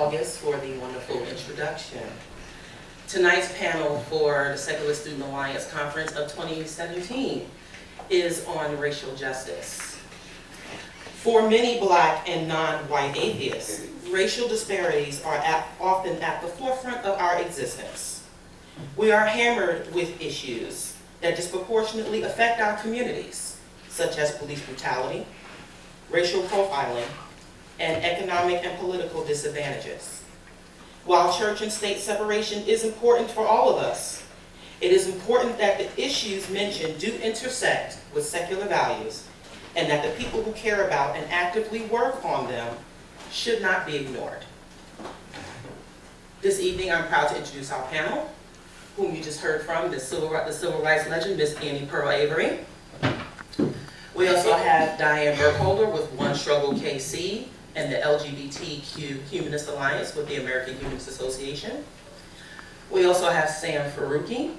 August for the wonderful introduction. Tonight's panel for the Secular Student Alliance Conference of 2017 is on racial justice. For many Black and non-white atheists, racial disparities are often at the forefront of our existence. We are hammered with issues that disproportionately affect our communities, such as police brutality, racial profiling, and economic and political disadvantages. While church and state separation is important for all of us, it is important that the issues mentioned do intersect with secular values and that the people who care about and actively work on them should not be ignored. This evening, I'm proud to introduce our panel, whom you just heard from, the civil rights legend, Miss Annie Pearl Avery. We also have Diane Burkholder with One Struggle KC and the LGBTQ Humanist Alliance with the American Humanist Association. We also have Sam Faruqi,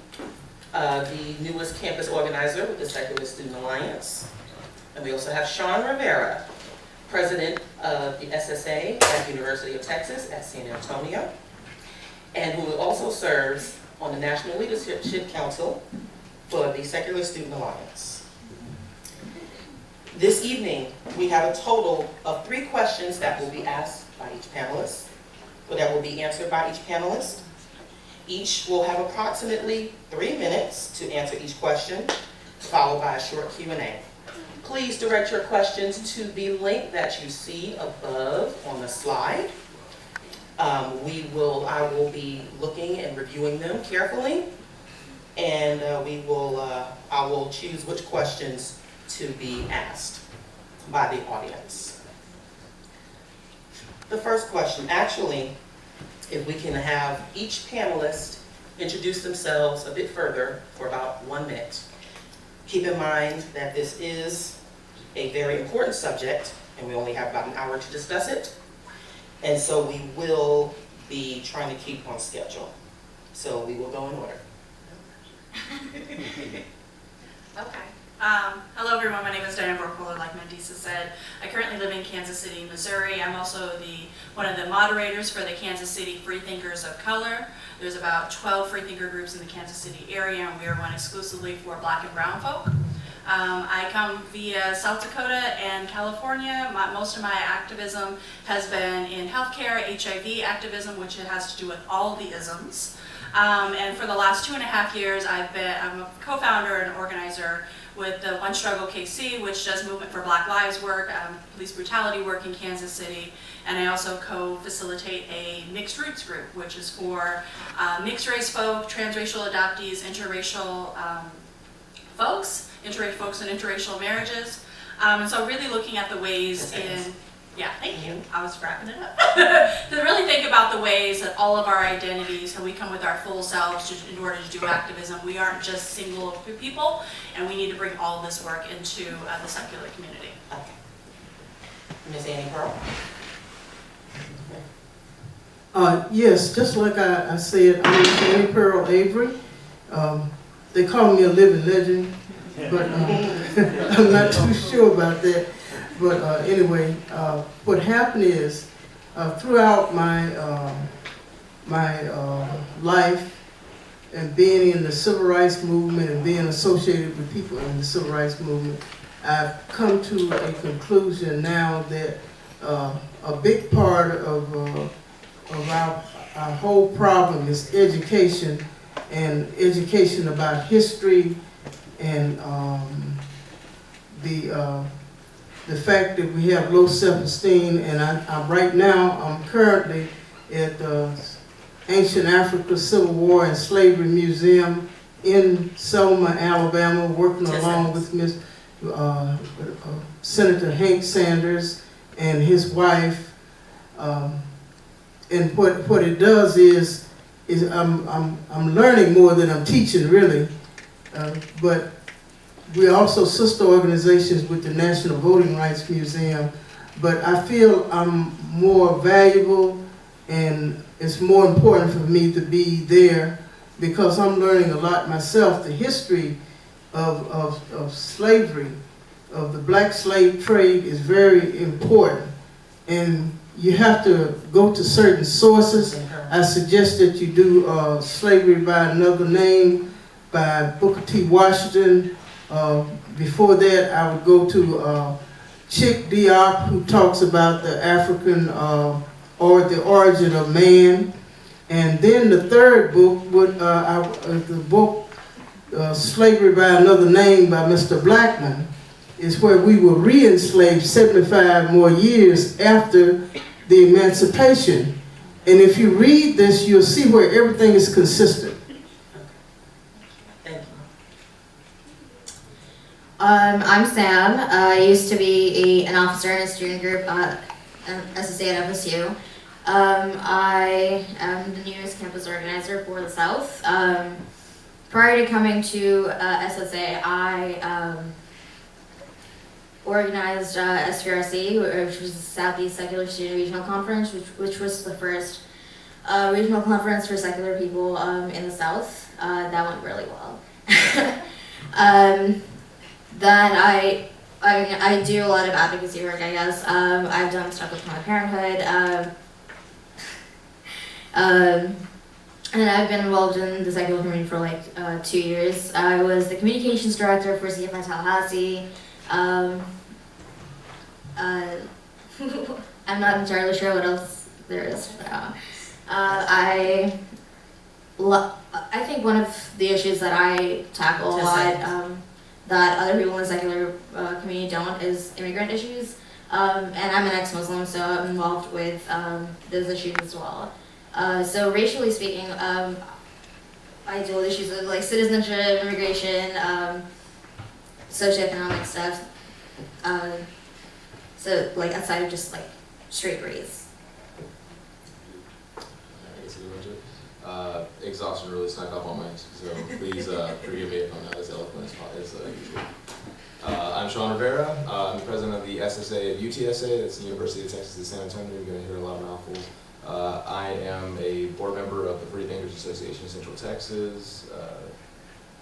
the newest campus organizer with the Secular Student Alliance. And we also have Sean Rivera, president of the SSA at the University of Texas at San Antonio, and who also serves on the National Leadership Council for the Secular Student Alliance. This evening, we have a total of 3 questions that will be asked by each panelist, or that will be answered by each panelist. Each will have approximately 3 minutes to answer each question, followed by a short Q&A. Please direct your questions to the link that you see above on the slide. I will be looking and reviewing them carefully, and I will choose which questions to be asked by the audience. The first question, actually, if we can have each panelist introduce themselves a bit further for about 1 minute. Keep in mind that this is a very important subject, and we only have about an hour to discuss it. And so we will be trying to keep on schedule. So we will go in order. Okay. Hello everyone, my name is Diane Burkholder, like Mandisa said. I currently live in Kansas City, Missouri. I'm also one of the moderators for the Kansas City Freethinkers of Color. There's about 12 freethinker groups in the Kansas City area, and we are one exclusively for Black and brown folk. I come via South Dakota and California. Most of my activism has been in healthcare, HIV activism, which has to do with all the isms. And for the last 2.5 years, I'm a co-founder and organizer with the One Struggle KC, which does movement for Black Lives work, police brutality work in Kansas City, and I also co-facilitate a mixed roots group, which is for mixed race folk, transracial adoptees, interracial folks and interracial marriages. And so really looking at the ways thank you. I was wrapping it up. To really think about the ways that all of our identities, how we come with our full selves in order to do activism. We aren't just single people, and we need to bring all this work into the secular community. Okay. Ms. Annie Pearl? Yes, just like I said, I'm Miss Annie Pearl Avery. They call me a living legend, but I'm not too sure about that. But anyway, what happened is throughout my life and being in the civil rights movement and being associated with people in the civil rights movement, I've come to a conclusion now that a big part of our whole problem is education, and education about history and the fact that we have low self-esteem. And I'm currently at the Ancient Africa Civil War and Slavery Museum in Selma, Alabama, working along with Senator Hank Sanders and his wife. And what it does is I'm learning more than I'm teaching, really. But we're also sister organizations with the National Voting Rights Museum, but I feel I'm more valuable and it's more important for me to be there because I'm learning a lot myself. The history of slavery, of the black slave trade is very important. And you have to go to certain sources. I suggest that you do Slavery by Another Name by Booker T. Washington. Before that, I would go to Chick Diop, who talks about the African or the origin of man. And then the third book would the book Slavery by Another Name by Mr. Blackman is where we were re-enslaved 75 more years after the emancipation. And if you read this, you'll see where everything is consistent. Thank you. I'm Sam. I used to be an officer in a student group at SSA at FSU. I am the newest campus organizer for the South. Prior to coming to SSA, I organized SPRC, which was the Southeast Secular Student Regional Conference, which was the first regional conference for secular people in the South. That went really well. Then I do a lot of advocacy work, I guess. I've done stuff with Planned Parenthood. And I've been involved in the secular community for like 2 years. I was the communications director for CFI Tallahassee. I'm not entirely sure what else there is. I think one of the issues that I tackle a lot that other people in the secular community don't is immigrant issues. And I'm an ex-Muslim, so I'm involved with those issues as well. So racially speaking, I deal with issues of like citizenship, immigration, socioeconomic stuff. So like outside of just like straight race. Exhaustion really snuck up on me, so please forgive me if I'm not as eloquent as usual. I'm Sean Rivera. I'm the president of the SSA of UTSA, that's the University of Texas at San Antonio. You're going to hear a lot of mouthfuls. I am a board member of the Free Thinkers Association of Central Texas,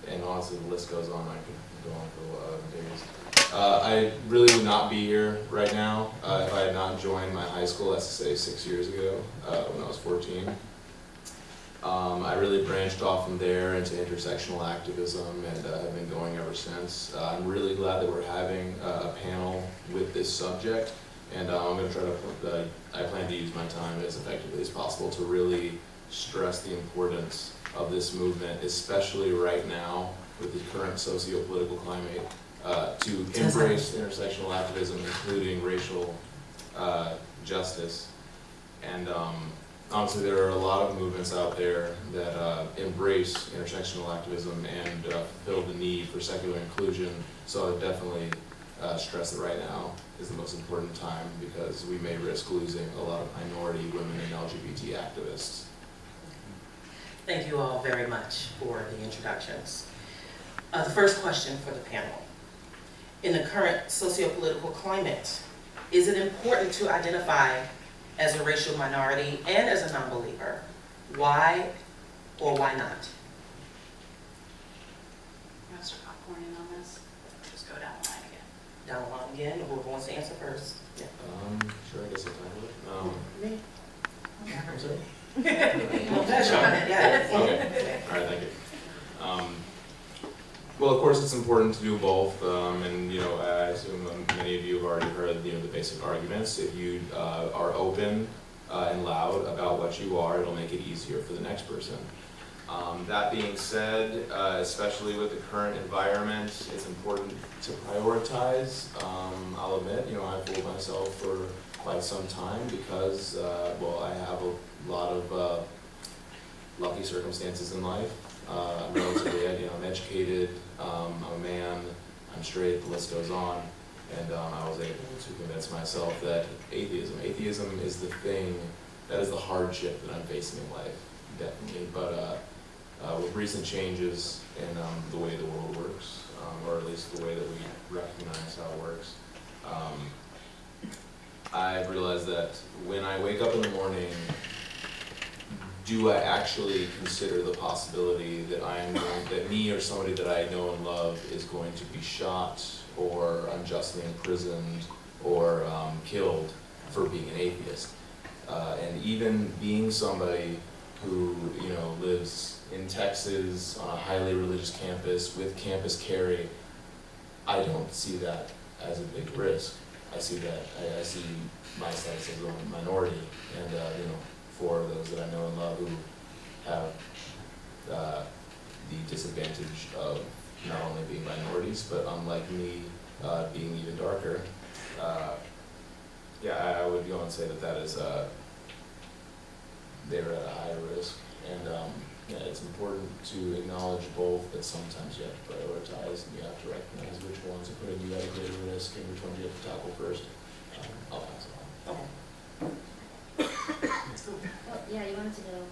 and honestly the list goes on. I could go on for days. I really would not be here right now if I had not joined my high school SSA 6 years ago when I was 14. I really branched off from there into intersectional activism and have been going ever since. I'm really glad that we're having a panel with this subject, and I'm going to try to, I plan to use my time as effectively as possible to really stress the importance of this movement, especially right now with the current socio-political climate, to embrace intersectional activism, including racial justice. And honestly, there are a lot of movements out there that embrace intersectional activism and fulfill the need for secular inclusion. So I would definitely stress that right now is the most important time because we may risk losing a lot of minority, women, and LGBT activists. Thank you all very much for the introductions. The first question for the panel. In the current socio-political climate, is it important to identify as a racial minority and as a non-believer? Why or why not? You want to start popcorning on this? Just go down the line again. Down the line again, who wants to answer first? Yeah. Sure, I guess I'll title it. Me? I'm sorry? Yeah. Okay, all right, thank you. Well, of course, it's important to do both, and you know, I assume many of you have already heard, you know, the basic arguments. If you are open and loud about what you are, it'll make it easier for the next person. That being said, especially with the current environment, it's important to prioritize. I'll admit, you know, I've fooled myself for quite some time because, well, I have a lot of lucky circumstances in life. I'm relatively, you know, I'm educated, I'm a man, I'm straight, the list goes on, and I was able to convince myself that atheism is the thing, that is the hardship that I'm facing in life, definitely, but with recent changes in the way the world works, or at least the way that we recognize how it works, I realized that when I wake up in the morning, do I actually consider the possibility that that me or somebody that I know and love is going to be shot or unjustly imprisoned or killed for being an atheist? And even being somebody who, you know, lives in Texas on a highly religious campus with campus carry, I don't see that as a big risk. I see that, I see my status as a minority, and, you know, for those that I know and love who have the disadvantage of not only being minorities, but unlike me, being even darker, yeah, I would go and say that that is, they're at a higher risk. And yeah, it's important to acknowledge both, but sometimes you have to prioritize and you have to recognize which ones are putting you at a greater risk and which ones you have to tackle first. I'll pass it on. Okay. Oh, yeah, you wanted to know.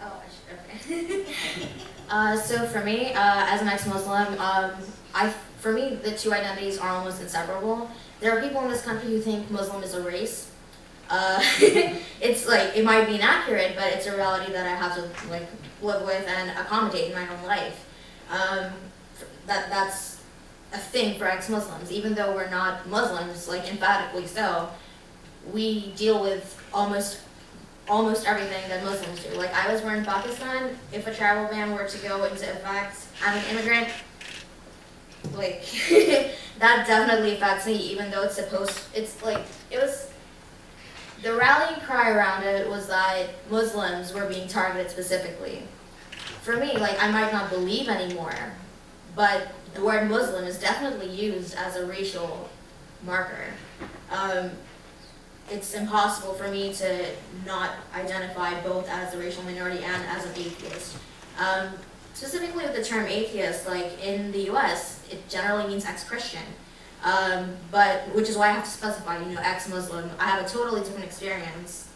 Oh, I should, okay. So for me, as an ex-Muslim, for me, the two identities are almost inseparable. There are people in this country who think Muslim is a race. It's like, it might be inaccurate, but it's a reality that I have to like live with and accommodate in my own life. That's a thing for ex-Muslims. Even though we're not Muslims, like emphatically so, we deal with almost everything that Muslims do. Like, I was born in Pakistan. If a travel ban were to go into effect, I'm an immigrant. Like, that definitely affects me, even though the rallying cry around it was that Muslims were being targeted specifically. For me, like, I might not believe anymore, but the word Muslim is definitely used as a racial marker. It's impossible for me to not identify both as a racial minority and as an atheist. Specifically with the term atheist, like in the US, it generally means ex-Christian. But which is why I have to specify, you know, ex-Muslim. I have a totally different experience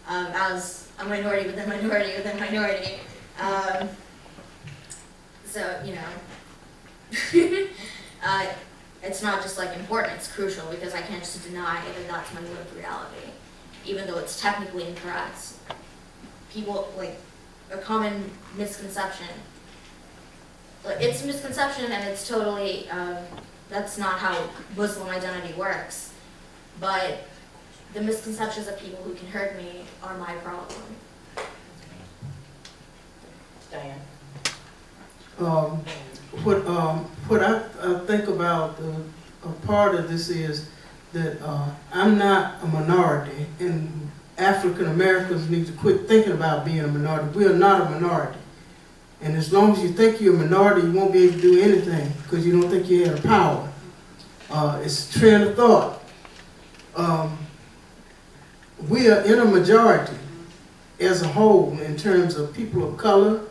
as a minority within minority within minority. So, you know, it's not just like important, it's crucial, because I can't just deny that that's my lived reality, even though it's technically incorrect. People, like, a common misconception, like, it's a misconception and it's totally, that's not how Muslim identity works, but the misconceptions of people who can hurt me are my problem. Diane? What I think about a part of this is that I'm not a minority, and African Americans need to quit thinking about being a minority. We are not a minority. And as long as you think you're a minority, you won't be able to do anything because you don't think you have the power. It's a trend of thought. We are in a majority as a whole in terms of people of color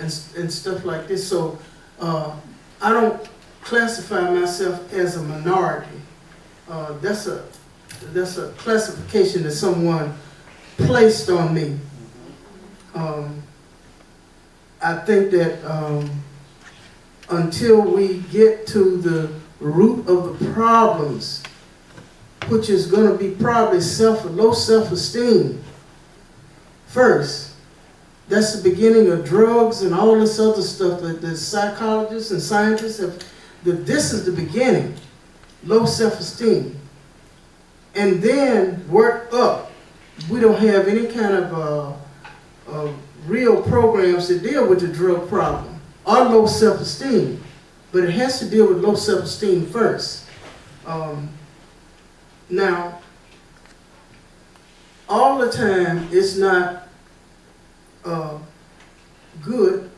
and stuff like this. So I don't classify myself as a minority. That's a classification that someone placed on me. I think that until we get to the root of the problems, which is going to be probably low self-esteem first. That's the beginning of drugs and all this other stuff that the psychologists and scientists have. This is the beginning, low self-esteem. And then work up. We don't have any kind of real programs that deal with the drug problem or low self-esteem. But it has to deal with low self-esteem first. Now, all the time, it's not good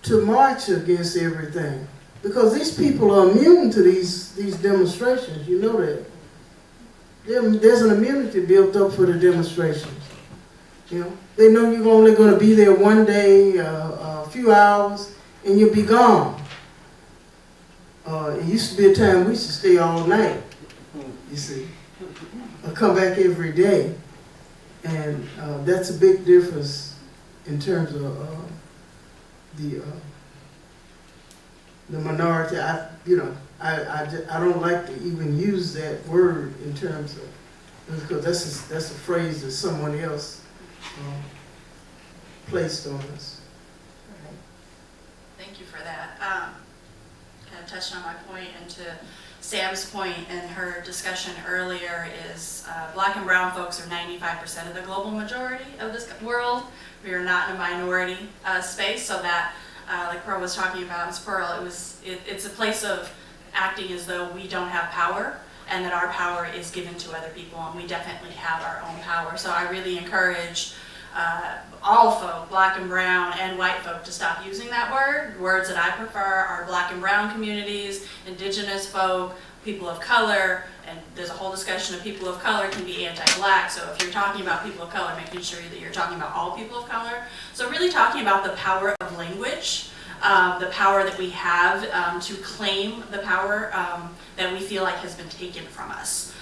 to march against everything, because these people are immune to these demonstrations. You know that. There's an immunity built up for the demonstrations. You know, they know you're only going to be there one day, a few hours, and you'll be gone. It used to be a time we used to stay all night, you see, or come back every day. And that's a big difference in terms of the minority. I don't like to even use that word in terms of, because that's a phrase that someone else placed on us. Thank you for that. Kind of touched on my point, and to Sam's point in her discussion earlier is black and brown folks are 95% of the global majority of this world. We are not in a minority space, so that, like Pearl was talking about, Ms. Pearl, it's a place of acting as though we don't have power, and that our power is given to other people, and we definitely have our own power. So I really encourage all folk, black and brown and white folk, to stop using that word. Words that I prefer are black and brown communities, indigenous folk, people of color, and there's a whole discussion of people of color can be anti-black. So if you're talking about people of color, making sure that you're talking about all people of color. So really talking about the power of language, the power that we have to claim the power that we feel like has been taken from us.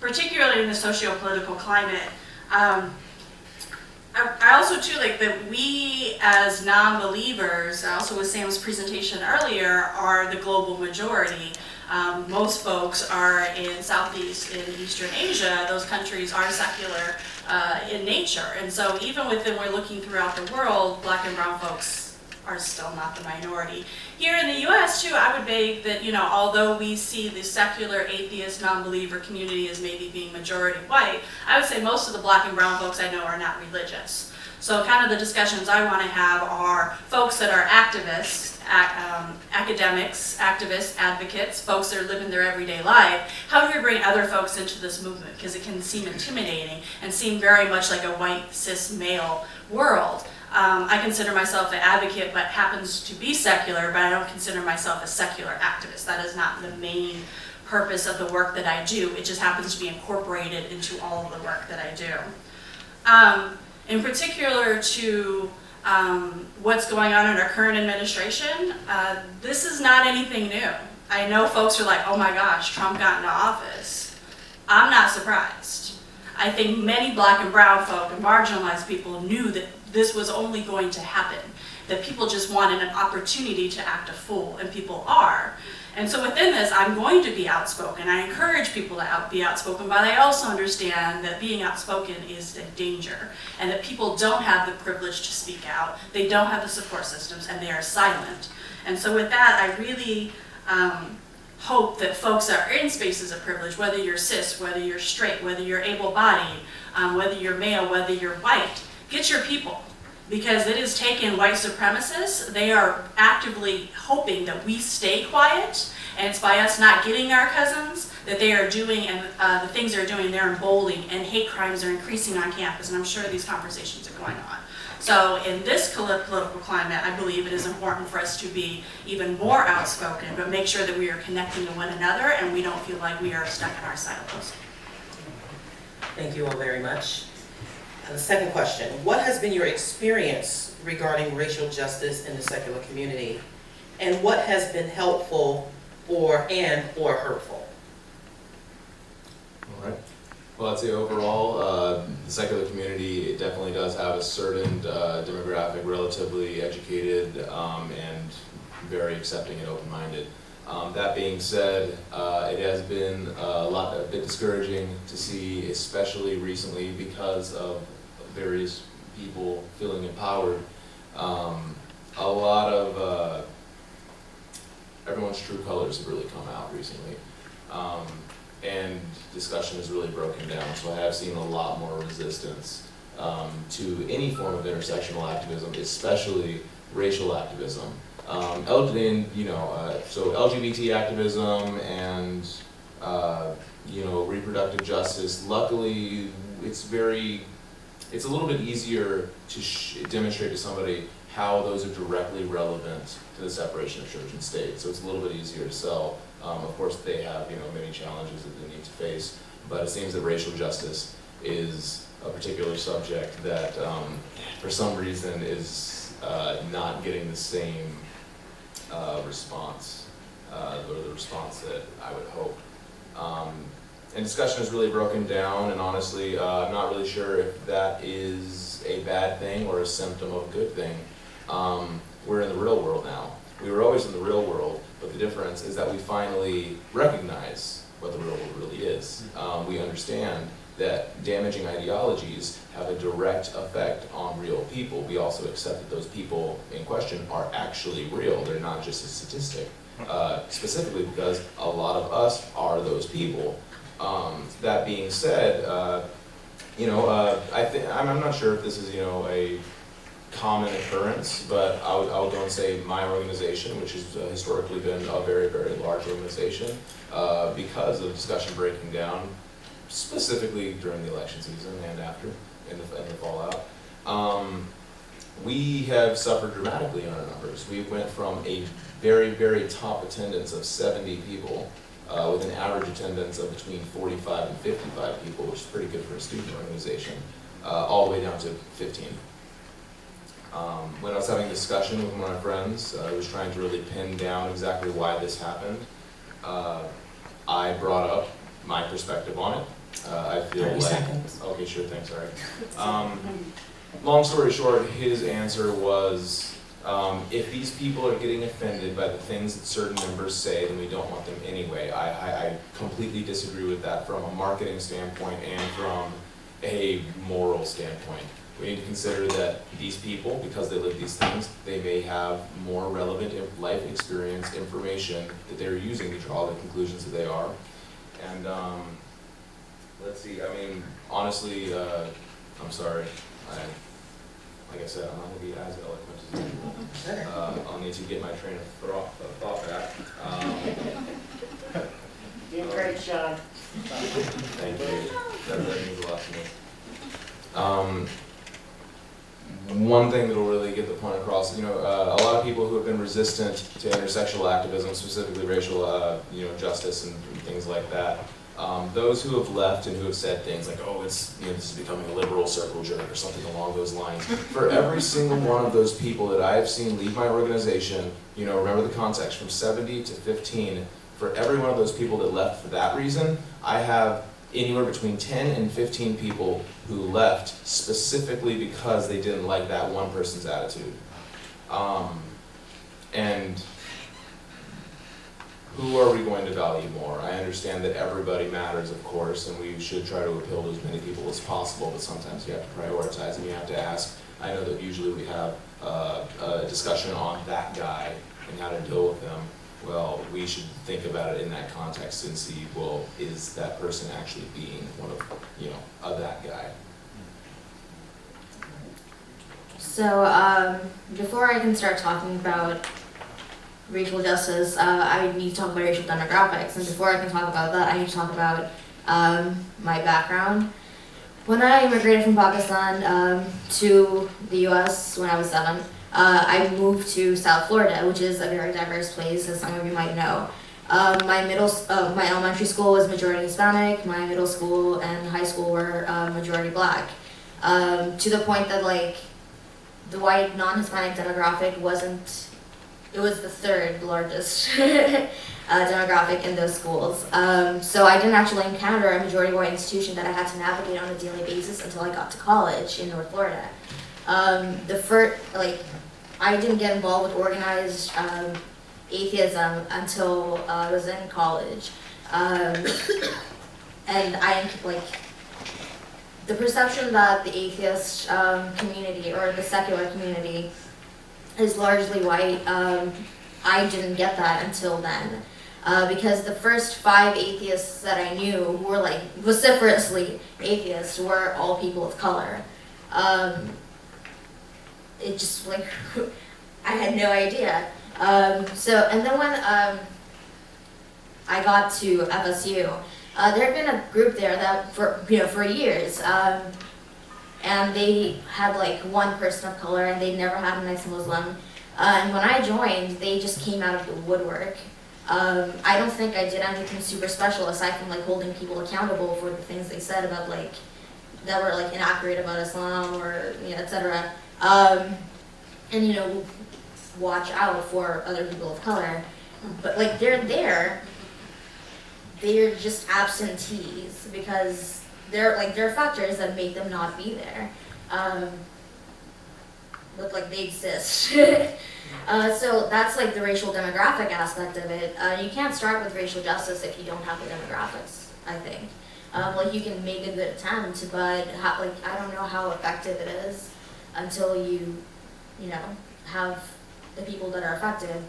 Particularly in the socio-political climate, I also too like that we as non-believers, also with Sam's presentation earlier, are the global majority. Most folks are in Southeast and Eastern Asia. Those countries are secular in nature. And so even within, we're looking throughout the world, black and brown folks are still not the minority. Here in the US too, I would beg that, you know, although we see the secular, atheist, non-believer community as maybe being majority white, I would say most of the black and brown folks I know are not religious. So kind of the discussions I want to have are folks that are activists, academics, activists, advocates, folks that are living their everyday life. How do we bring other folks into this movement? Because it can seem intimidating and seem very much like a white, cis, male world. I consider myself an advocate, but happens to be secular, but I don't consider myself a secular activist. That is not the main purpose of the work that I do. It just happens to be incorporated into all of the work that I do. In particular to what's going on in our current administration, this is not anything new. I know folks are like, oh my gosh, Trump got into office. I'm not surprised. I think many black and brown folk and marginalized people knew that this was only going to happen, that people just wanted an opportunity to act a fool, and people are. And so within this, I'm going to be outspoken. I encourage people to be outspoken, but I also understand that being outspoken is a danger, and that people don't have the privilege to speak out, they don't have the support systems, and they are silent. And so with that, I really hope that folks that are in spaces of privilege, whether you're cis, whether you're straight, whether you're able-bodied, whether you're male, whether you're white, get your people. Because it has taken white supremacists, they are actively hoping that we stay quiet, and it's by us not getting our cousins that they are doing, and the things they're doing, they're emboldening, and hate crimes are increasing on campus, and I'm sure these conversations are going on. So in this political climate, I believe it is important for us to be even more outspoken, but make sure that we are connecting to one another, and we don't feel like we are stuck in our silos. Thank you all very much. The second question, what has been your experience regarding racial justice in the secular community? And what has been helpful or hurtful? All right. Well, I'd say overall, the secular community, it definitely does have a certain demographic, relatively educated and very accepting and open-minded. That being said, it has been a bit discouraging to see, especially recently because of various people feeling empowered. A lot of everyone's true colors have really come out recently. And discussion has really broken down. So I have seen a lot more resistance to any form of intersectional activism, especially racial activism. So LGBT activism and reproductive justice. Luckily, it's a little bit easier to demonstrate to somebody how those are directly relevant to the separation of church and state. So it's a little bit easier to sell. Of course, they have many challenges that they need to face, but it seems that racial justice is a particular subject that, for some reason, is not getting the same response, or the response that I would hope. And discussion has really broken down, and honestly, I'm not really sure if that is a bad thing or a symptom of a good thing. We're in the real world now. We were always in the real world, but the difference is that we finally recognize what the real world really is. We understand that damaging ideologies have a direct effect on real people. We also accept that those people in question are actually real. They're not just a statistic. specifically because a lot of us are those people. That being said, I'm not sure if this is, a common occurrence, but I'll go and say my organization, which has historically been a very, very large organization, because of discussion breaking down, specifically during the election season and after, in the fallout, we have suffered dramatically in our numbers. We went from a very, very top attendance of 70 people, with an average attendance of between 45 and 55 people, which is pretty good for a student organization, all the way down to 15. When I was having a discussion with one of my friends, I was trying to really pin down exactly why this happened. I brought up my perspective on it. I feel 30 like, seconds. okay, sure, thanks, sorry. Long story short, his answer was, if these people are getting offended by the things that certain members say, then we don't want them anyway. I completely disagree with that from a marketing standpoint and from a moral standpoint. We need to consider that these people, because they live these things, they may have more relevant life experience information that they're using to draw the conclusions that they are. And let's see, honestly, I'm sorry. Like I said, I'm not going to be as eloquent as you. I'll need to get my train of thought back. You did great, Sean. Thank you. That means a lot to me. One thing that will really get the point across, a lot of people who have been resistant to intersectional activism, specifically racial, justice and things like that, those who have left and who have said things like, oh, this is becoming a liberal circle jerk or something along those lines. For every single one of those people that I have seen leave my organization, remember the context, from 70 to 15, for every one of those people that left for that reason, I have anywhere between 10 and 15 people who left specifically because they didn't like that one person's attitude. And who are we going to value more? I understand that everybody matters, of course, and we should try to appeal to as many people as possible, but sometimes you have to prioritize and you have to ask. I know that usually we have a discussion on that guy and how to deal with him. Well, we should think about it in that context and see, well, is that person actually being one of that guy? So, before I can start talking about racial justice, I need to talk about racial demographics. And before I can talk about that, I need to talk about my background. When I immigrated from Pakistan to the US when I was 7, I moved to South Florida, which is a very diverse place, as some of you might know. My elementary school was majority Hispanic. My middle school and high school were majority Black. To the point that the white non-Hispanic demographic it was the third largest demographic in those schools. So I didn't actually encounter a majority white institution that I had to navigate on a daily basis until I got to college in North Florida. I didn't get involved with organized atheism until I was in college. And the perception that the atheist community or the secular community is largely white, I didn't get that until then. Because the first 5 atheists that I knew who were vociferously atheists were all people of color. It just I had no idea. And then when I got to FSU, there had been a group there that for years, and they had one person of color, and they never had an ex-Muslim. And when I joined, they just came out of the woodwork. I don't think I did anything super special aside from holding people accountable for the things they said about that were inaccurate about Islam or etc. And watch out for other people of color. But they're there. They're just absentees because there are factors that make them not be there. But they exist. So that's the racial demographic aspect of it. You can't start with racial justice if you don't have the demographics, I think. You can make a good attempt, but I don't know how effective it is until you have the people that are affected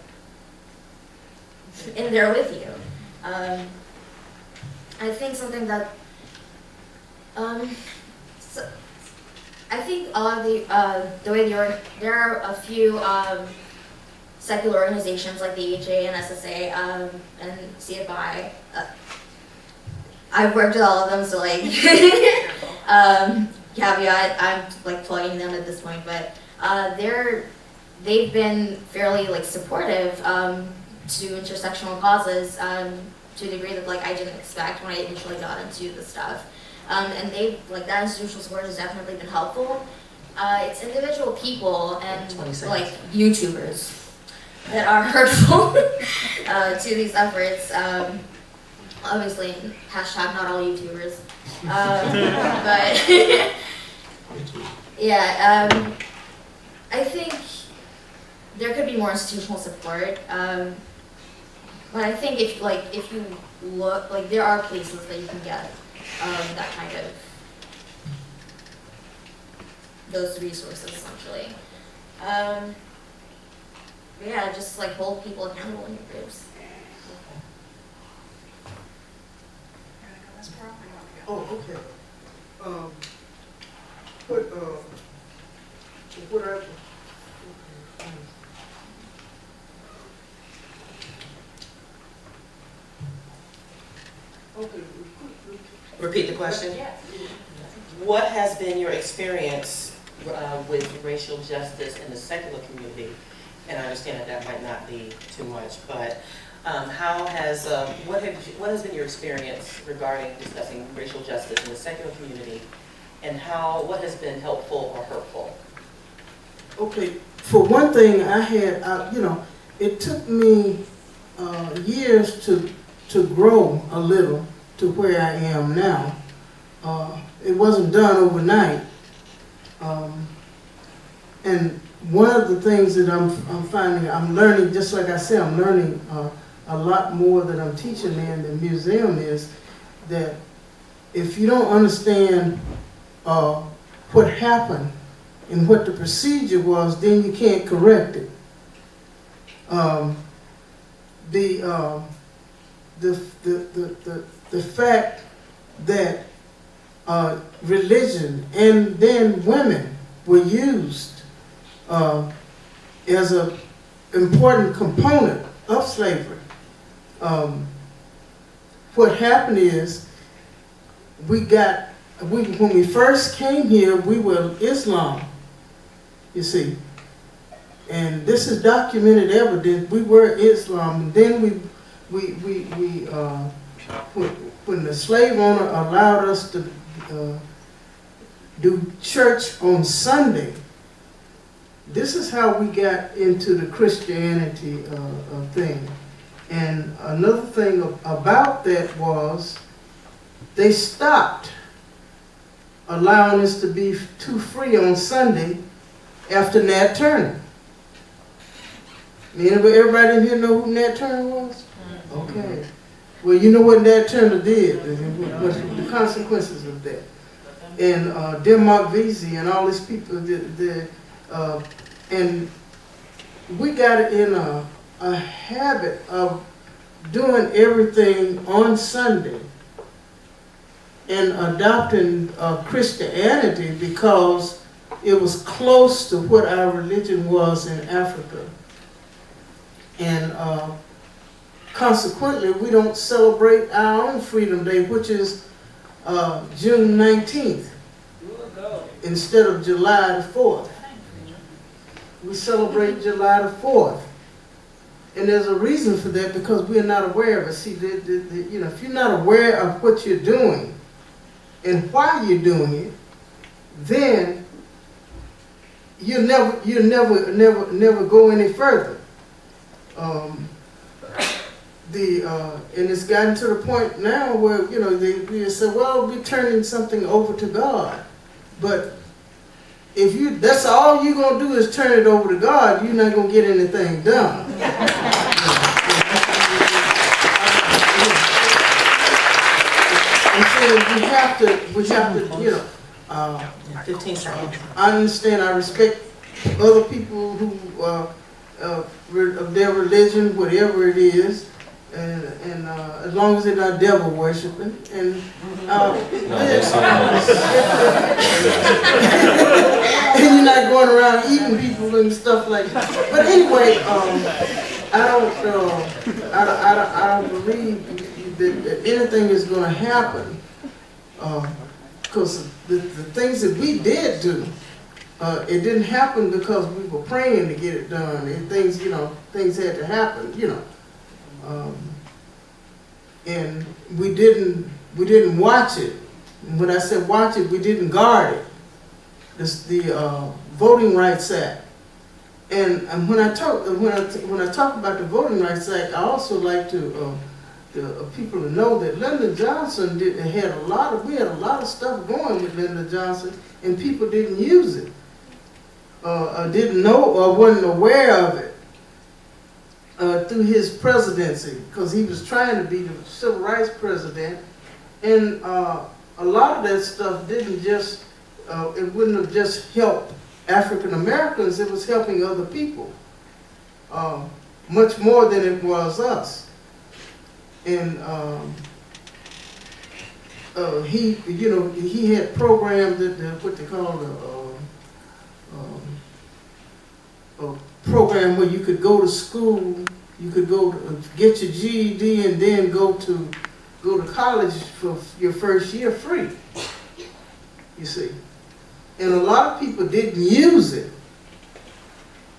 in there with you. I think something that, so I think a lot of the way there are a few secular organizations like the EHA and SSA and CFI. I've worked with all of them, so like caveat, I'm like plugging them at this point, but they've been fairly like supportive to intersectional causes to a degree that like I didn't expect when I initially got into the stuff. And that institutional support has definitely been helpful. It's individual people and like YouTubers that are hurtful to these efforts. Obviously, hashtag not all YouTubers. But yeah, I think there could be more institutional support. But I think if you look, like there are places that you can get that kind of those resources essentially. Yeah, just like hold people accountable in your groups. Oh, okay. What I, okay. Repeat the question. What has been your experience with racial justice in the secular community? And I understand that might not be too much, but what has been your experience regarding discussing racial justice in the secular community, and what has been helpful or hurtful? Okay, for one thing, I had, it took me years to grow a little to where I am now. It wasn't done overnight. And one of the things that I'm finding, I'm learning, just like I said, I'm learning a lot more that I'm teaching in the museum is that if you don't understand what happened and what the procedure was, then you can't correct it. The fact that religion and then women were used as an important component of slavery. What happened is when we first came here, we were Islam, you see. And this is documented evidence. We were Islam. And then when the slave owner allowed us to do church on Sunday, this is how we got into the Christianity thing. And another thing about that was they stopped allowing us to be too free on Sunday after Nat Turner. Everybody in here know who Nat Turner was? Okay. Well, you know what Nat Turner did, what the consequences of that. And Denmark Vesey and all these people, and we got in a habit of doing everything on Sunday and adopting Christianity because it was close to what our religion was in Africa. And consequently, we don't celebrate our own Freedom Day, which is June 19th, instead of July the 4th. We celebrate July the 4th. And there's a reason for that, because we're not aware of it. See, if you're not aware of what you're doing and why you're doing it, then you'll never go any further. And it's gotten to the point now where they say, well, we're turning something over to God. But if that's all you're gonna do is turn it over to God, you're not gonna get anything done. And so we have to 15 seconds. I understand, I respect other people who of their religion, whatever it is, and as long as they're not devil worshiping, and No, there's some and you're not going around eating people and stuff like that. But anyway, I don't believe that anything is going to happen, because the things that we did do, it didn't happen because we were praying to get it done. And things had to happen, and we didn't watch it. And when I said watch it, we didn't guard it. It's the Voting Rights Act. And when I talk about the Voting Rights Act, I also like to people to know that Lyndon Johnson we had a lot of stuff going with Lyndon Johnson, and people didn't use it, didn't know or wasn't aware of it through his presidency, because he was trying to be the civil rights president, and a lot of that stuff didn't just it wouldn't have just helped African Americans, it was helping other people much more than it was us. And he had programs that what they call a program where you could go to school, you could go to get your GED and then go to college for your first year free. You see, and a lot of people didn't use it.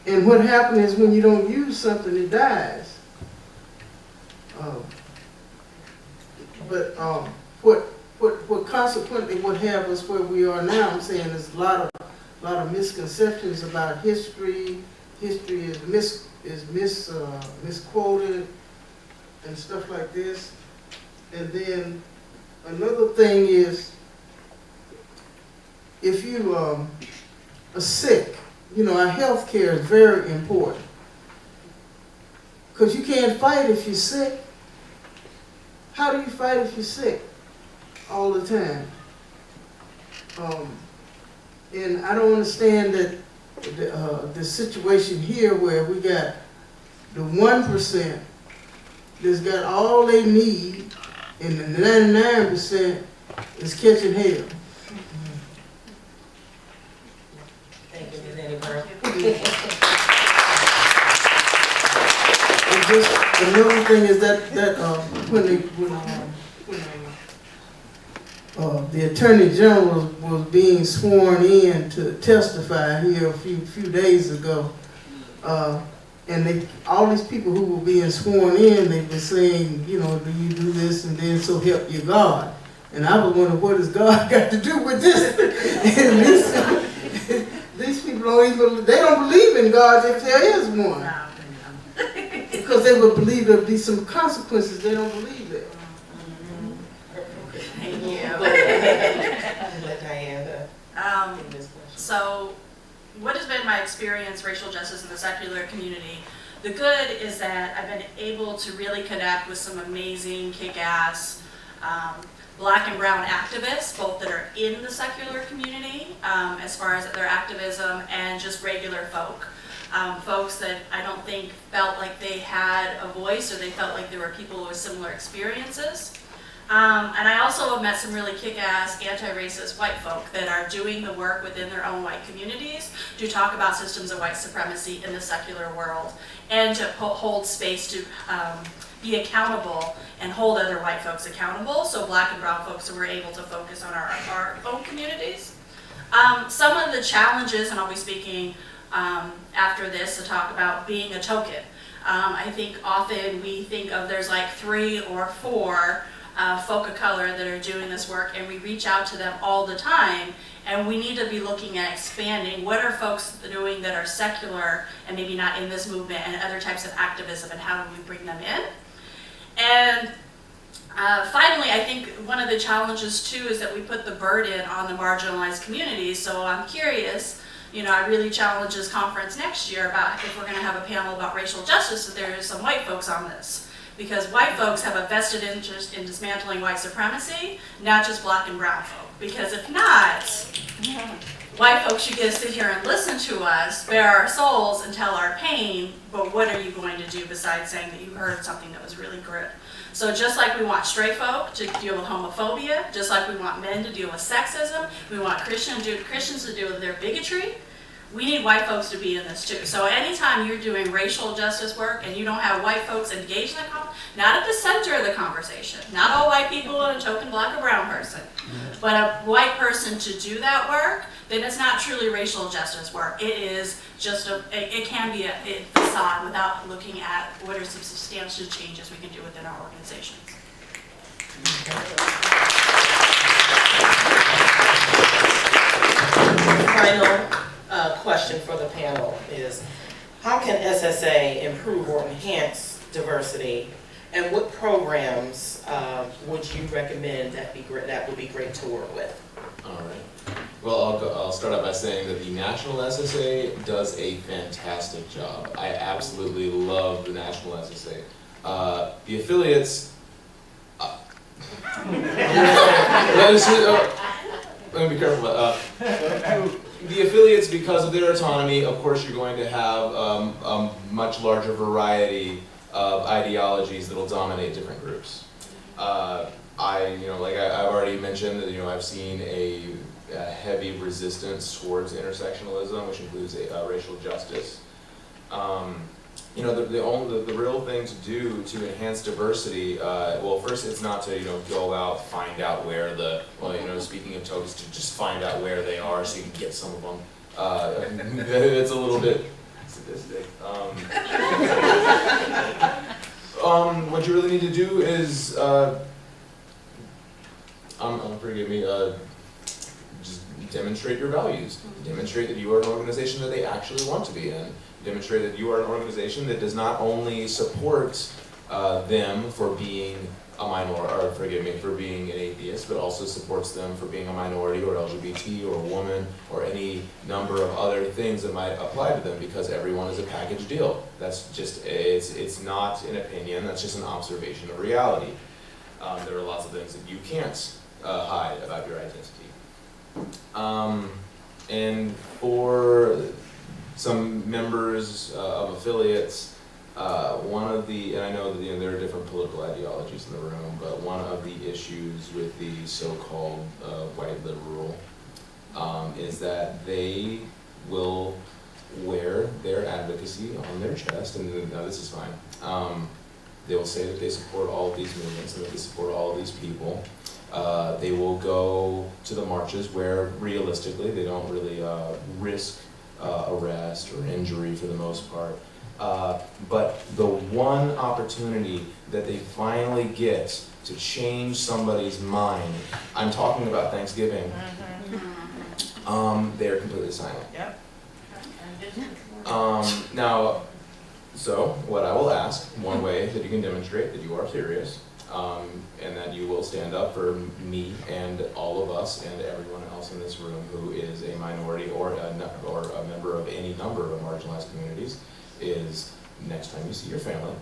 And what happened is when you don't use something, it dies. But what consequently would have us where we are now, I'm saying there's a lot of misconceptions about history. History is misquoted and stuff like this. And then another thing is, if you are sick, our health care is very important. Because you can't fight if you're sick. How do you fight if you're sick all the time? And I don't understand that the situation here where we got the 1% that's got all they need, and the 99% is catching hell. Thank you, Ms. Annie Burke. And just another thing is that when the Attorney General was being sworn in to testify here a few days ago, and all these people who were being sworn in, they were saying, do you do this and then so help you God? And I was wondering, what has God got to do with this? And these people don't believe in God if there is one. Because they would believe there'd be some consequences. They don't believe that. Thank you. Let Diana take this question. So, what has been my experience racial justice in the secular community? The good is that I've been able to really connect with some amazing, kick-ass Black and brown activists, both that are in the secular community, as far as their activism, and just regular folk. Folks that I don't think felt like they had a voice, or they felt like there were people with similar experiences. And I also have met some really kick-ass anti-racist white folk that are doing the work within their own white communities to talk about systems of white supremacy in the secular world, and to hold space to be accountable and hold other white folks accountable, so Black and brown folks who were able to focus on our own communities. Some of the challenges, and I'll be speaking after this to talk about being a token. I think often we think of there's like 3 or 4 folk of color that are doing this work, and we reach out to them all the time, and we need to be looking at expanding what are folks doing that are secular and maybe not in this movement, and other types of activism, and how do we bring them in. And finally, I think one of the challenges too is that we put the burden on the marginalized communities. So I'm curious, I really challenge this conference next year about if we're going to have a panel about racial justice, that there is some white folks on this. Because white folks have a vested interest in dismantling white supremacy, not just black and brown folk. Because if not, white folks should get to sit here and listen to us, bare our souls and tell our pain, but what are you going to do besides saying that you heard something that was really good? So just like we want straight folk to deal with homophobia, just like we want men to deal with sexism, we want Christians to deal with their bigotry, we need white folks to be in this too. So anytime you're doing racial justice work and you don't have white folks engaged in the not at the center of the conversation, not all white people and a token black or brown person, but a white person to do that work, then it's not truly racial justice work. It is just it can be a facade without looking at what are some substantial changes we can do within our organizations. Final question for the panel is, how can SSA improve or enhance diversity, and what programs would you recommend that would be great to work with? All right. Well, I'll start out by saying that the National SSA does a fantastic job. I absolutely love the National SSA. The affiliates. Let me be careful. The affiliates, because of their autonomy, of course, you're going to have a much larger variety of ideologies that will dominate different groups. I've already mentioned that I've seen a heavy resistance towards intersectionalism, which includes racial justice. The real thing to do to enhance diversity, well, first it's not to go out, find out where speaking of tokens, to just find out where they are so you can get some of them. It's a little bit sadistic. What you really need to do is, forgive me, just demonstrate your values. Demonstrate that you are an organization that they actually want to be in. Demonstrate that you are an organization that does not only support them for being a minority, for being an atheist, but also supports them for being a minority or LGBT or a woman or any number of other things that might apply to them, because everyone is a package deal. That's just, it's not an opinion, that's just an observation of reality. There are lots of things that you can't hide about your identity. And for some members of affiliates, and I know that there are different political ideologies in the room, but one of the issues with the so-called white liberal is that they will wear their advocacy on their chest, and no, this is fine. They will say that they support all of these movements and that they support all of these people. They will go to the marches where realistically they don't really risk arrest or injury for the most part. But the one opportunity that they finally get to change somebody's mind, I'm talking about Thanksgiving, they are completely silent. Yep. Now, so what I will ask, one way that you can demonstrate that you are serious, and that you will stand up for me and all of us and everyone else in this room who is a minority or a member of any number of marginalized communities, is next time you see your family,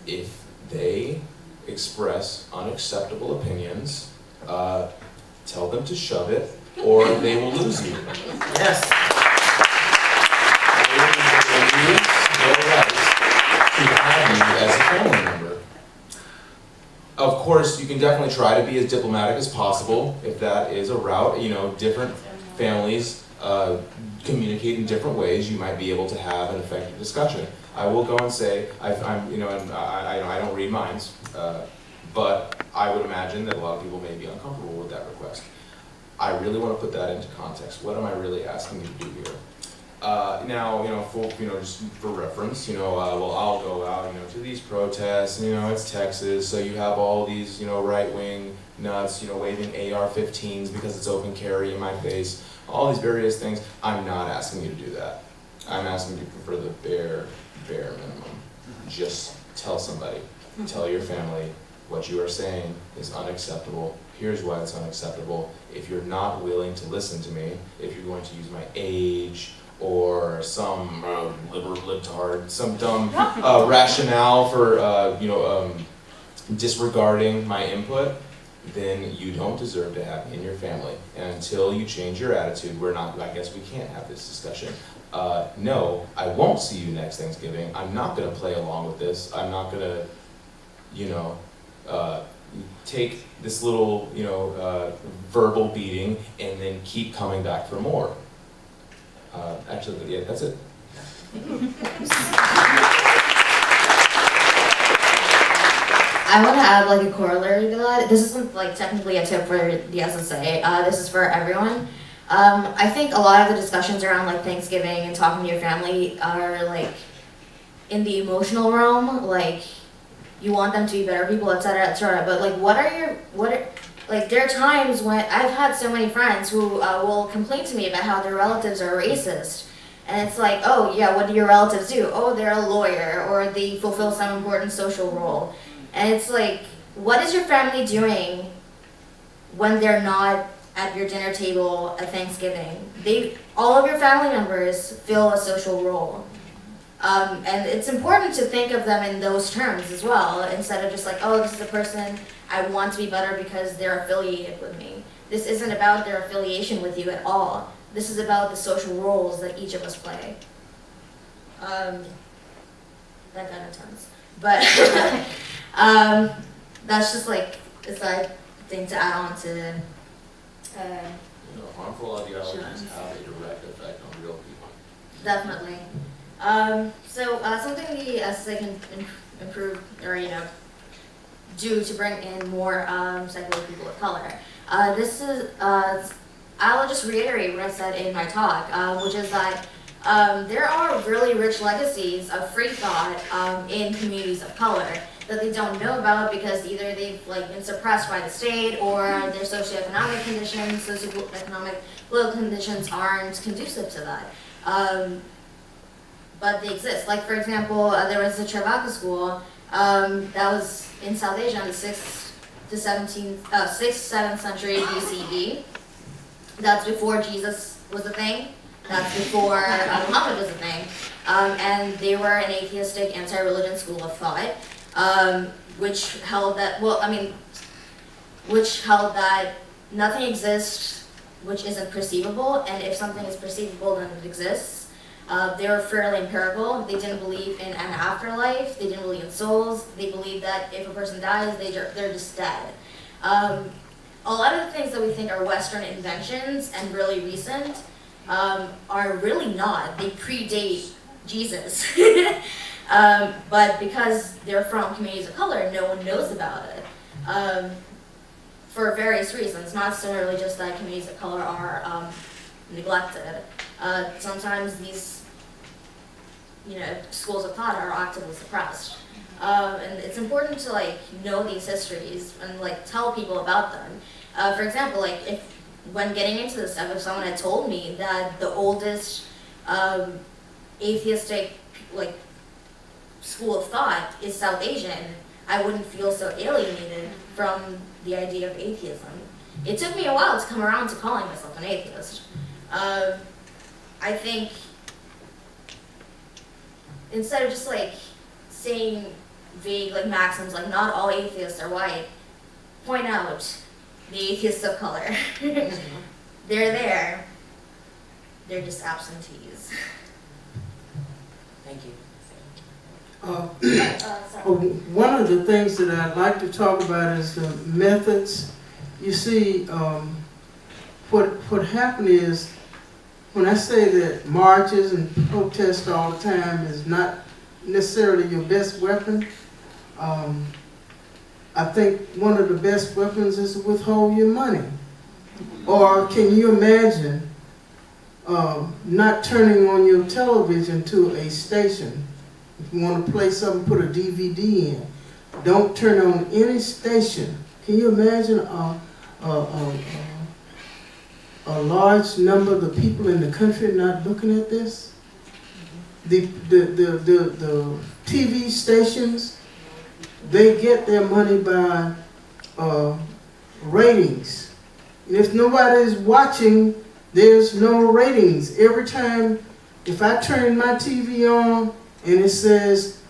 if they express unacceptable opinions, tell them to shove it or they will lose you. Yes. To have you as a family member. Of course, you can definitely try to be as diplomatic as possible if that is a route. Different families communicate in different ways. You might be able to have an effective discussion. I will go and say, I don't read minds, but I would imagine that a lot of people may be uncomfortable with that request. I really want to put that into context. What am I really asking you to do here? Just for reference, well, I'll go out, to these protests, it's Texas, so you have all these, right-wing nuts, waving AR-15s because it's open carry in my face, all these various things. I'm not asking you to do that. I'm asking you for the bare minimum. Just tell somebody, tell your family, what you are saying is unacceptable. Here's why it's unacceptable. If you're not willing to listen to me, if you're going to use my age, or some libtard, some dumb rationale for disregarding my input, then you don't deserve to have me in your family. And until you change your attitude, I guess we can't have this discussion. No, I won't see you next Thanksgiving. I'm not gonna play along with this. I'm not gonna, take this little, verbal beating and then keep coming back for more. Actually, yeah, that's it. I want to add like a corollary to that. This isn't like technically a tip for the SSA. This is for everyone. I think a lot of the discussions around like Thanksgiving and talking to your family are like in the emotional realm. Like you want them to be better people, etc., etc. But like, like there are times when I've had so many friends who will complain to me about how their relatives are racist. And it's like, oh yeah, what do your relatives do? Oh, they're a lawyer or they fulfill some important social role. And it's like, what is your family doing when they're not at your dinner table at Thanksgiving? All of your family members fill a social role. And it's important to think of them in those terms as well, instead of just like, oh, this is a person I want to be better because they're affiliated with me. This isn't about their affiliation with you at all. This is about the social roles that each of us play. That got intense. But that's just like a side thing to add on to. Harmful ideologies have a direct effect on real people. Definitely. Something the SSA can improve or do to bring in more secular people of color. I'll just reiterate what I said in my talk, which is that there are really rich legacies of free thought in communities of color that they don't know about because either they've been suppressed by the state or their socioeconomic conditions, socioeconomic political conditions aren't conducive to that. But they exist. Like for example, there was a Trevaka school that was in South Asia in the 6th to 7th century BCE. That's before Jesus was a thing. That's before Muhammad was a thing. And they were an atheistic, anti-religion school of thought, which held that nothing exists which isn't perceivable, and if something is perceivable, then it exists. They were fairly empirical. They didn't believe in an afterlife. They didn't believe in souls. They believed that if a person dies, they're just dead. A lot of the things that we think are Western inventions and really recent are really not. They predate Jesus. But because they're from communities of color, no one knows about it. For various reasons, not necessarily just that communities of color are neglected. Sometimes these schools of thought are actively suppressed. And it's important to know these histories and tell people about them. For example, when getting into this stuff, if someone had told me that the oldest atheistic school of thought is South Asian, I wouldn't feel so alienated from the idea of atheism. It took me a while to come around to calling myself an atheist. I think instead of just saying vague maxims like not all atheists are white, point out the atheists of color. They're there. They're just absentees. Thank you. One of the things that I'd like to talk about is the methods. You see, what happened is, when I say that marches and protests all the time is not necessarily your best weapon, I think one of the best weapons is to withhold your money. Or can you imagine not turning on your television to a station? If you want to play something, put a DVD in. Don't turn on any station. Can you imagine a large number of the people in the country not looking at this? The TV stations, they get their money by ratings. And if nobody is watching, there's no ratings. Every time If I turn my TV on and it says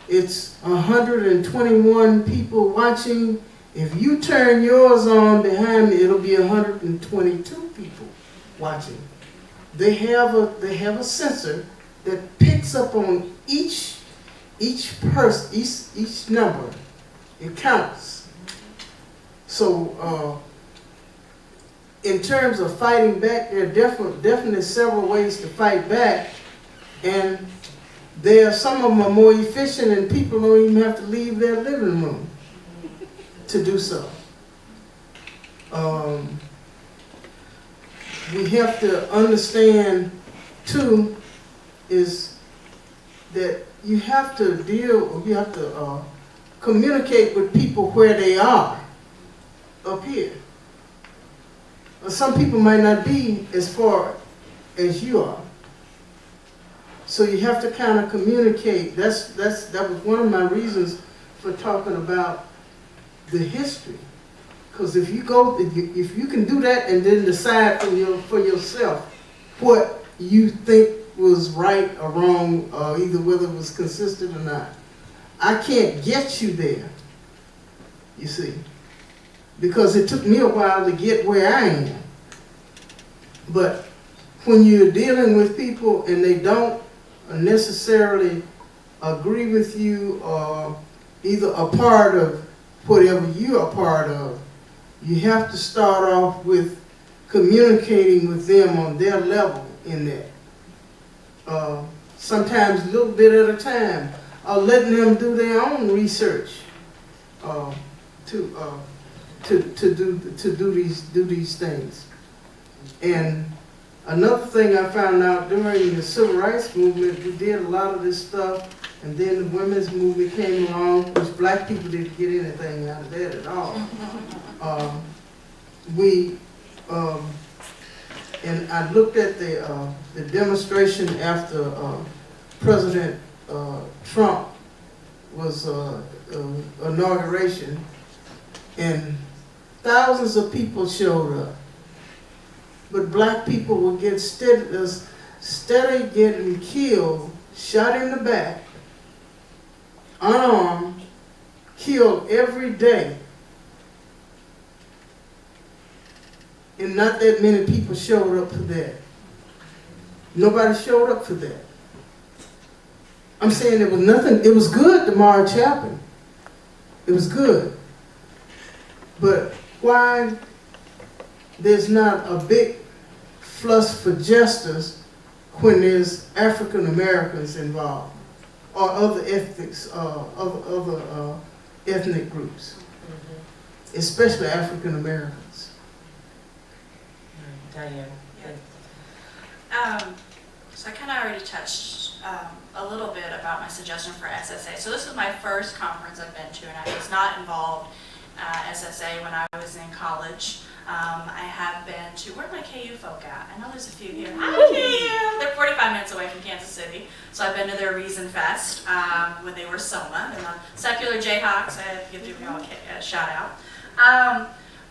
it's 121 people watching, if you turn yours on behind me, it'll be 122 people watching. They have a sensor that picks up on each person, each number. It counts. So in terms of fighting back, there are definitely several ways to fight back, and some of them are more efficient, and people don't even have to leave their living room to do so. We have to understand too is that you have to communicate with people where they are up here. Some people might not be as far as you are. So you have to kind of communicate. That was one of my reasons for talking about the history. Because if you can do that and then decide for yourself what you think was right or wrong, or either whether it was consistent or not, I can't get you there, you see, because it took me a while to get where I am. But when you're dealing with people and they don't necessarily agree with you or either a part of whatever you're a part of, you have to start off with communicating with them on their level in that. Sometimes a little bit at a time, or letting them do their own research to do these things. And another thing I found out during the civil rights movement, we did a lot of this stuff, and then the women's movement came along, which black people didn't get anything out of that at all. And I looked at the demonstration after President Trump was inauguration, and thousands of people showed up. But black people would get steady getting killed, shot in the back, unarmed, killed every day. And not that many people showed up for that. Nobody showed up for that. I'm saying there was nothing, it was good the march happened. It was good. But why there's not a big fuss for justice when there's African Americans involved or other ethnics, other ethnic groups, especially African Americans. Diane. So I kind of already touched a little bit about my suggestion for SSA. So this is my first conference I've been to, and I was not involved SSA when I was in college. I have been to, where are my KU folk at? I know there's a few here. Hi KU! They're 45 minutes away from Kansas City. So I've been to their Reason Fest when they were SOMA. And the Secular Jayhawks, I have to give you all a shout out.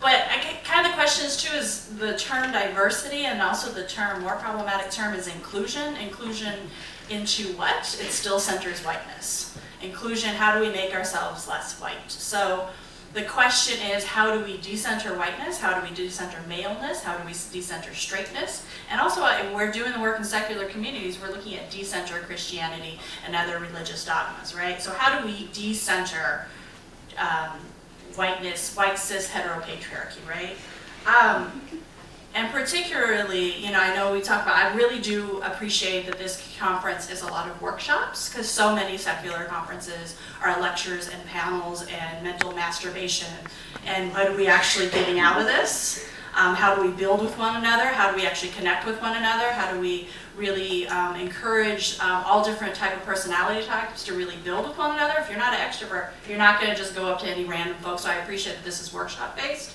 But kind of the questions too is the term diversity, and also the term, more problematic term is inclusion. Inclusion into what? It still centers whiteness. Inclusion, how do we make ourselves less white? So the question is, how do we decenter whiteness? How do we decenter maleness? How do we decenter straightness? And also, we're doing the work in secular communities. We're looking at decenter Christianity and other religious dogmas, right? So how do we decenter whiteness, white cis heteropatriarchy, right? And particularly, I know we talk about, I really do appreciate that this conference is a lot of workshops, because so many secular conferences are lectures and panels and mental masturbation. And what are we actually getting out of this? How do we build with one another? How do we actually connect with one another? How do we really encourage all different type of personality types to really build with one another? If you're not an extrovert, you're not going to just go up to any random folks. So I appreciate that this is workshop based.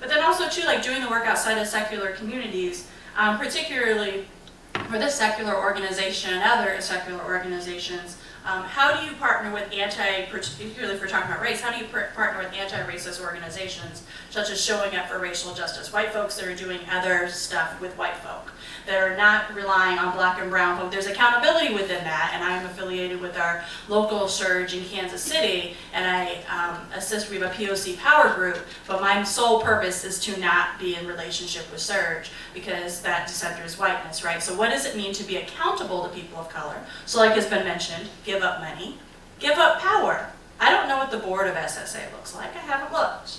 But then also too, like doing the work outside of secular communities, particularly for this secular organization and other secular organizations, How do you partner with particularly if we're talking about race, how do you partner with anti-racist organizations such as Showing Up for Racial Justice? White folks that are doing other stuff with white folk, that are not relying on black and brown folk. There's accountability within that, and I'm affiliated with our local surge in Kansas City, and I assist, we have a POC power group, but my sole purpose is to not be in relationship with surge, because that centers whiteness, right? So what does it mean to be accountable to people of color? So like has been mentioned, give up money, give up power. I don't know what the board of SSA looks like. I haven't looked.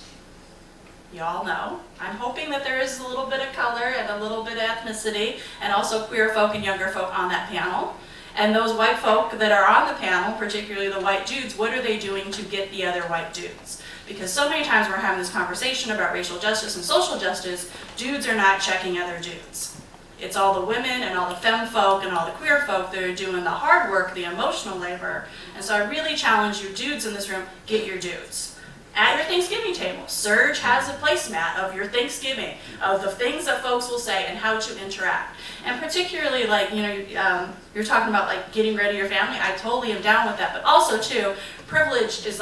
Y'all know. I'm hoping that there is a little bit of color and a little bit of ethnicity, and also queer folk and younger folk on that panel. And those white folk that are on the panel, particularly the white dudes, what are they doing to get the other white dudes? Because so many times we're having this conversation about racial justice and social justice, dudes are not checking other dudes. It's all the women and all the femme folk and all the queer folk that are doing the hard work, the emotional labor. And so I really challenge you dudes in this room, get your dudes. At your Thanksgiving table, Surge has a placemat of your Thanksgiving, of the things that folks will say and how to interact. And particularly, like, you know, you're talking about like getting rid of your family. I totally am down with that. But also too, privilege is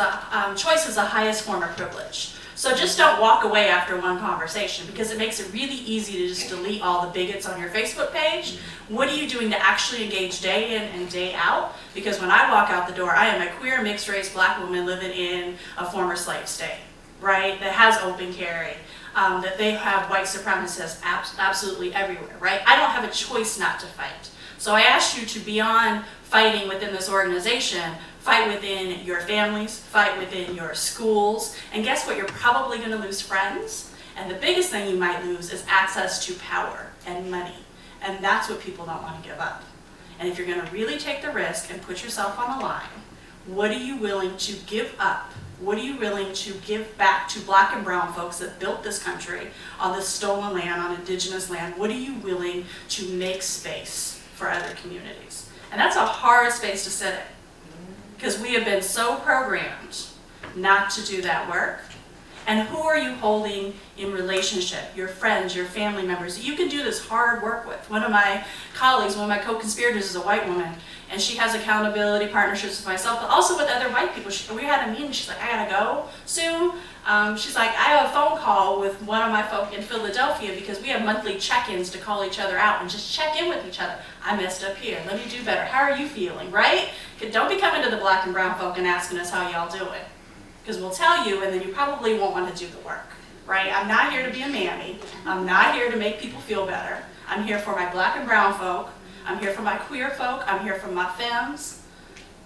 choice is the highest form of privilege. So just don't walk away after one conversation, because it makes it really easy to just delete all the bigots on your Facebook page. What are you doing to actually engage day in and day out? Because when I walk out the door, I am a queer, mixed race, black woman living in a former slave state, right? That has open carry, that they have white supremacists absolutely everywhere, right? I don't have a choice not to fight. So I ask you to, beyond fighting within this organization, fight within your families, fight within your schools, and guess what? You're probably going to lose friends, and the biggest thing you might lose is access to power and money, and that's what people don't want to give up. And if you're going to really take the risk and put yourself on the line, what are you willing to give up? What are you willing to give back to black and brown folks that built this country on this stolen land, on indigenous land? What are you willing to make space for other communities? And that's a hard space to sit in, because we have been so programmed not to do that work. And who are you holding in relationship? Your friends, your family members. You can do this hard work with. One of my colleagues, one of my co-conspirators is a white woman, and she has accountability partnerships with myself, but also with other white people. We had a meeting, she's like, I gotta go soon. She's like, I have a phone call with one of my folk in Philadelphia, because we have monthly check-ins to call each other out and just check in with each other. I messed up here, let me do better. How are you feeling, right? Don't be coming to the black and brown folk and asking us how y'all doing, because we'll tell you and then you probably won't want to do the work, right? I'm not here to be a mammy. I'm not here to make people feel better. I'm here for my black and brown folk. I'm here for my queer folk. I'm here for my femmes.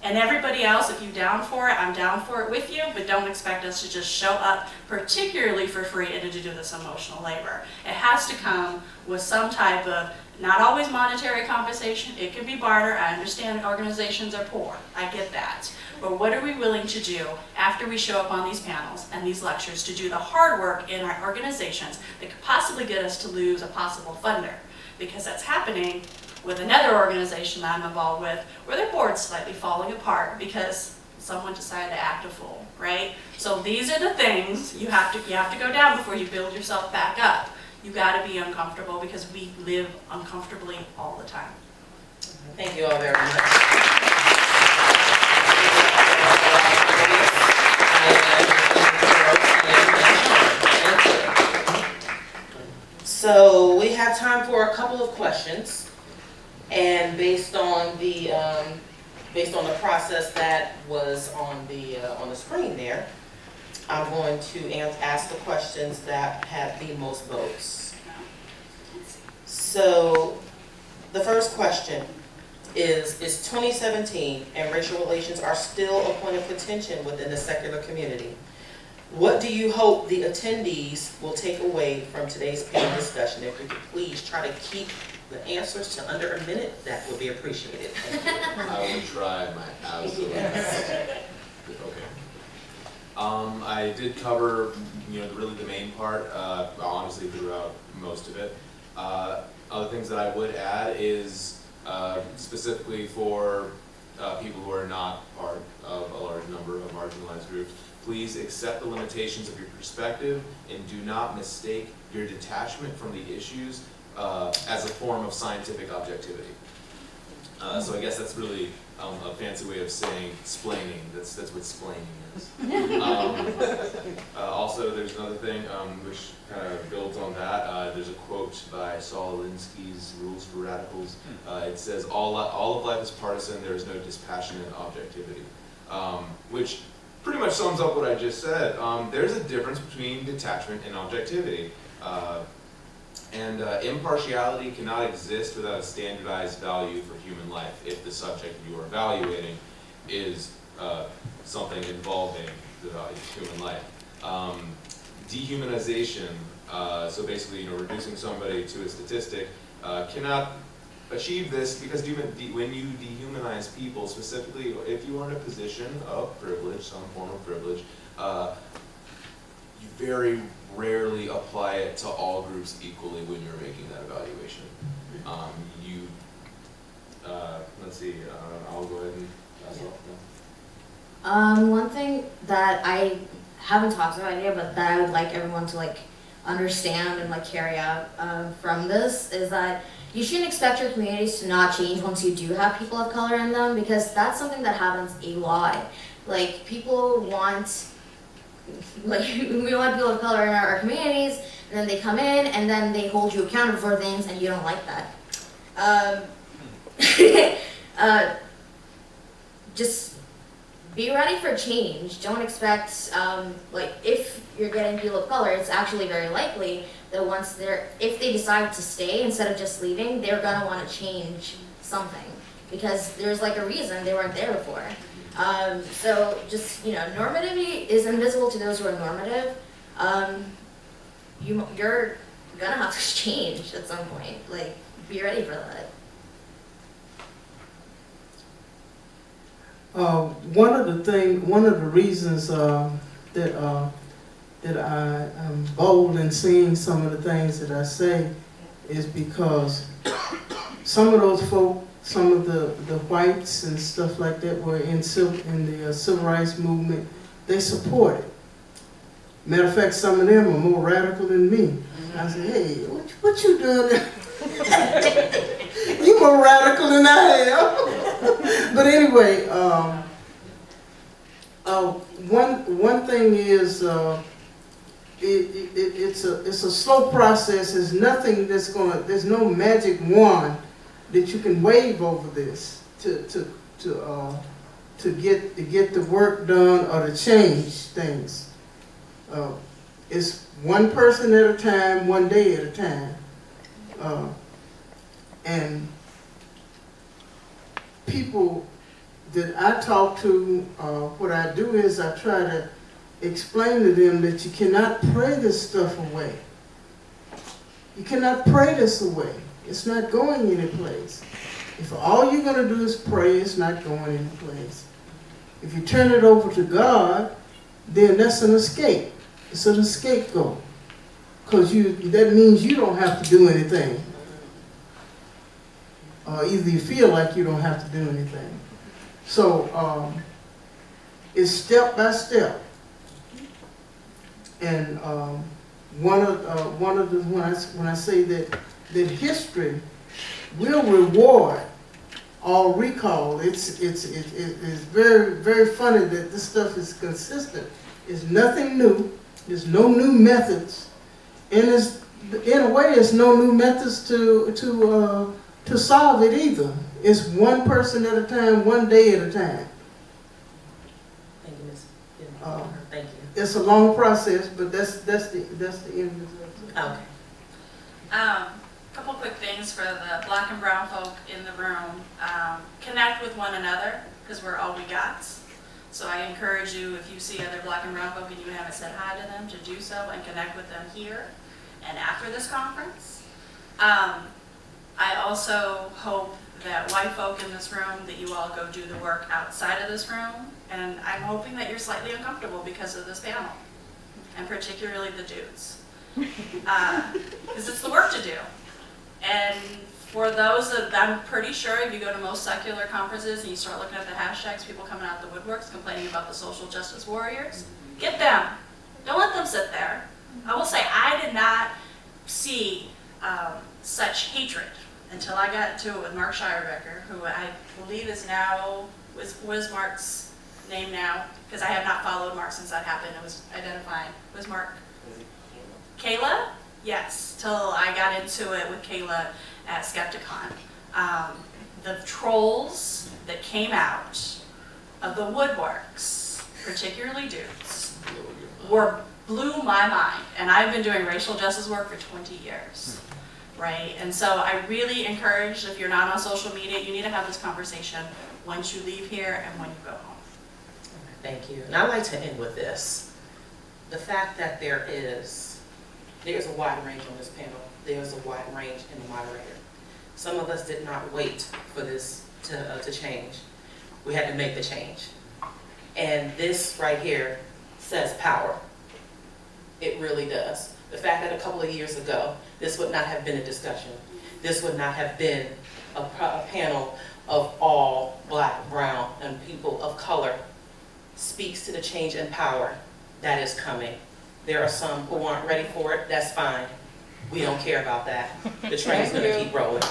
And everybody else, if you're down for it, I'm down for it with you, but don't expect us to just show up, particularly for free, and to do this emotional labor. It has to come with some type of, not always monetary compensation, it can be barter. I understand organizations are poor, I get that. But what are we willing to do after we show up on these panels and these lectures to do the hard work in our organizations that could possibly get us to lose a possible funder? Because that's happening with another organization that I'm involved with, where their board's slightly falling apart because someone decided to act a fool, right? So these are the things you have to go down before you build yourself back up. You got to be uncomfortable, because we live uncomfortably all the time. Thank you all very much. So we have time for a couple of questions, and based on the process that was on the screen there, I'm going to ask the questions that have the most votes. So the first question is 2017 and racial relations are still a point of contention within the secular community? What do you hope the attendees will take away from today's panel discussion? If you could please try to keep the answers to under a minute, that would be appreciated. I will try my absolute best. Okay. I did cover, really the main part, honestly, throughout most of it. Other things that I would add is specifically for people who are not part of a large number of marginalized groups, please accept the limitations of your perspective and do not mistake your detachment from the issues as a form of scientific objectivity. So I guess that's really a fancy way of saying splaining. That's what splaining is. Also, there's another thing which kind of builds on that. There's a quote by Saul Alinsky's Rules for Radicals. It says, all of life is partisan, there is no dispassionate objectivity. Which pretty much sums up what I just said. There's a difference between detachment and objectivity. And impartiality cannot exist without a standardized value for human life if the subject you are evaluating is something involving the value of human life. Dehumanization, so basically, reducing somebody to a statistic, cannot achieve this because when you dehumanize people, specifically if you are in a position of privilege, some form of privilege, you very rarely apply it to all groups equally when you're making that evaluation. Let's see, I'll go ahead and pass it off now. One thing that I haven't talked about yet, but that I would like everyone to understand and carry out from this is that you shouldn't expect your communities to not change once you do have people of color in them, because that's something that happens a lot. People want, we want people of color in our communities, and then they come in and then they hold you accountable for things, and you don't like that. Just be ready for change. Don't expect, if you're getting people of color, it's actually very likely that if they decide to stay instead of just leaving, they're gonna want to change something, because there's a reason they weren't there before. So just, normativity is invisible to those who are normative. You're gonna have to change at some point. Be ready for that. One of the reasons that I am bold in saying some of the things that I say is because some of those folk, some of the whites and stuff like that were in the civil rights movement, they support it. Matter of fact, some of them are more radical than me. I said, hey, what you doing? You more radical than I am. But anyway, one thing is it's a slow process. There's nothing there's no magic wand that you can wave over this to get the work done or to change things. It's one person at a time, one day at a time. And people that I talk to, what I do is I try to explain to them that you cannot pray this stuff away. You cannot pray this away. It's not going anyplace. If all you're going to do is pray, it's not going anyplace. If you turn it over to God, then that's an escape. It's an scapegoat. Because that means you don't have to do anything. Either you feel like you don't have to do anything. So it's step by step. And when I say that history will reward all recall, it's very, very funny that this stuff is consistent. It's nothing new. There's no new methods, and in a way, there's no new methods to solve it either. It's one person at a time, one day at a time. Thank you, Ms. Thank you. It's a long process, but that's the end result. Okay. Couple quick things for the black and brown folk in the room. Connect with one another, because we're all we got. So I encourage you, if you see other black and brown folk and you haven't said hi to them, to do so and connect with them here and after this conference. I also hope that white folk in this room, that you all go do the work outside of this room. And I'm hoping that you're slightly uncomfortable because of this panel, and particularly the dudes. Because it's the work to do. And for those that, I'm pretty sure if you go to most secular conferences and you start looking at the hashtags, people coming out the woodworks complaining about the social justice warriors, get them. Don't let them sit there. I will say, I did not see such hatred until I got to it with Mark Shirebecker, who I believe is now, what is Mark's name now? Because I have not followed Mark since that happened. It was identifying. Was Mark? Kayla? Yes, till I got into it with Kayla at Skepticon. The trolls that came out of the woodworks, particularly dudes, blew my mind. And I've been doing racial justice work for 20 years, right? And so I really encourage, if you're not on social media, you need to have this conversation once you leave here and when you go home. Thank you. And I'd like to end with this. The fact that there's a wide range on this panel. There's a wide range in the moderator. Some of us did not wait for this to change. We had to make the change. And this right here says power. It really does. The fact that a couple of years ago, this would not have been a discussion. This would not have been a panel of all Black, brown, and people of color speaks to the change and power that is coming. There are some who aren't ready for it. That's fine. We don't care about that. The train's going to keep rolling.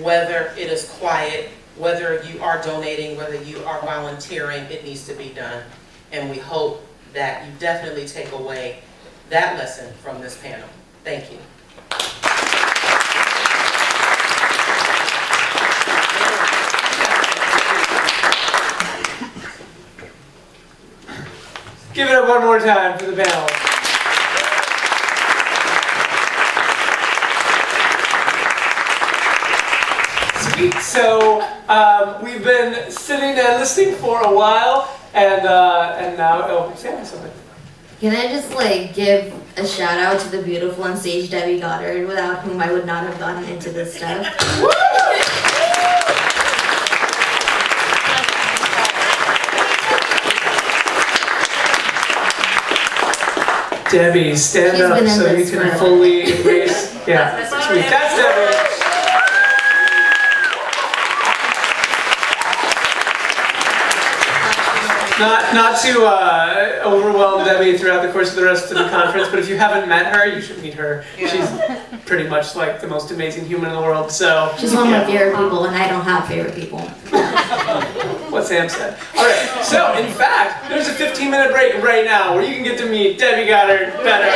Whether it is quiet, whether you are donating, whether you are volunteering, it needs to be done. And we hope that you definitely take away that lesson from this panel. Thank you. Give it up one more time for the panel. Sweet. So we've been sitting and listening for a while, and now Sam, something. Can I just give a shout out to the beautiful and sage Debbie Goddard, without whom I would not have gotten into this stuff. Debbie, stand She's up been in so you this can forever. fully embrace. Yeah, That's sweet. That's Debbie. Not to overwhelm Debbie throughout the course of the rest of the conference, but if you haven't met her, you should meet her. She's pretty much the most amazing human in the world. So She's one of my favorite people, and I don't have favorite people. what Sam said. All right. So in fact, there's a 15-minute break right now where you can get to meet Debbie Goddard better.